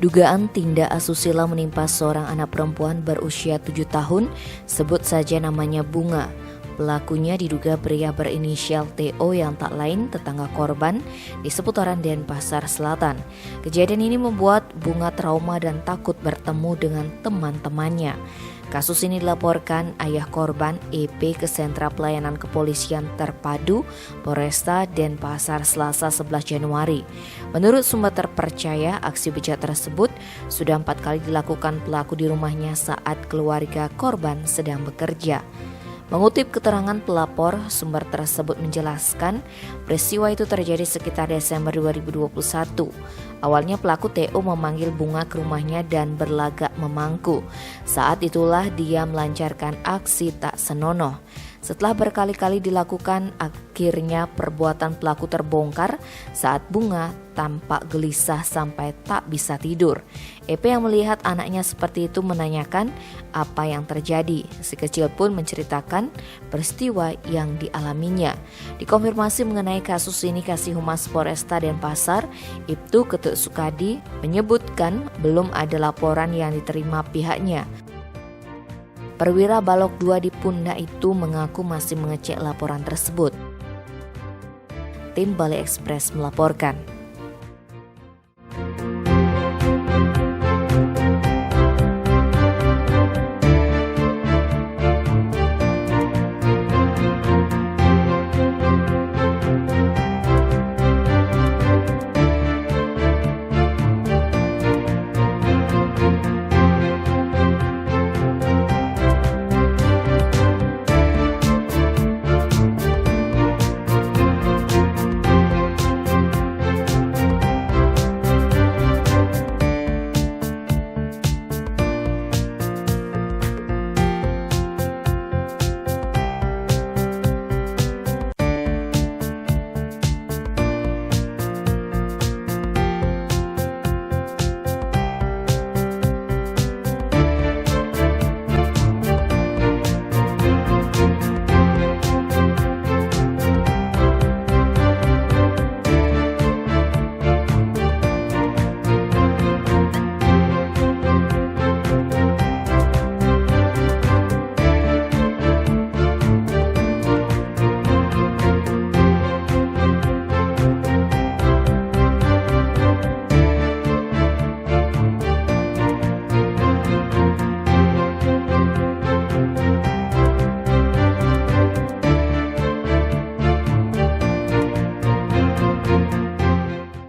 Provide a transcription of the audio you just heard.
Dugaan tindak asusila menimpa seorang anak perempuan berusia 7 tahun, sebut saja namanya Bunga. Pelakunya diduga pria berinisial TO yang tak lain tetangga korban di seputaran Denpasar Selatan. Kejadian ini membuat Bunga trauma dan takut bertemu dengan teman-temannya. Kasus ini dilaporkan ayah korban EP ke Sentra Pelayanan Kepolisian Terpadu Polresta Denpasar Selasa 11 Januari. Menurut sumber terpercaya, aksi bejat tersebut sudah 4 kali dilakukan pelaku di rumahnya saat keluarga korban sedang bekerja. Mengutip keterangan pelapor, sumber tersebut menjelaskan peristiwa itu terjadi sekitar Desember 2021. Awalnya pelaku TO memanggil Bunga ke rumahnya dan berlagak memangku. Saat itulah dia melancarkan aksi tak senonoh. Setelah berkali-kali dilakukan, akhirnya perbuatan pelaku terbongkar saat Bunga tampak gelisah sampai tak bisa tidur. EP yang melihat anaknya seperti itu menanyakan apa yang terjadi. Si kecil pun menceritakan peristiwa yang dialaminya. Dikonfirmasi mengenai kasus ini, Kasih Humas Polresta Denpasar, Ibtu Ketut Sukadi, menyebutkan belum ada laporan yang diterima pihaknya. Perwira Balok 2 di Pundak itu mengaku masih mengecek laporan tersebut. Tim Bali Express melaporkan.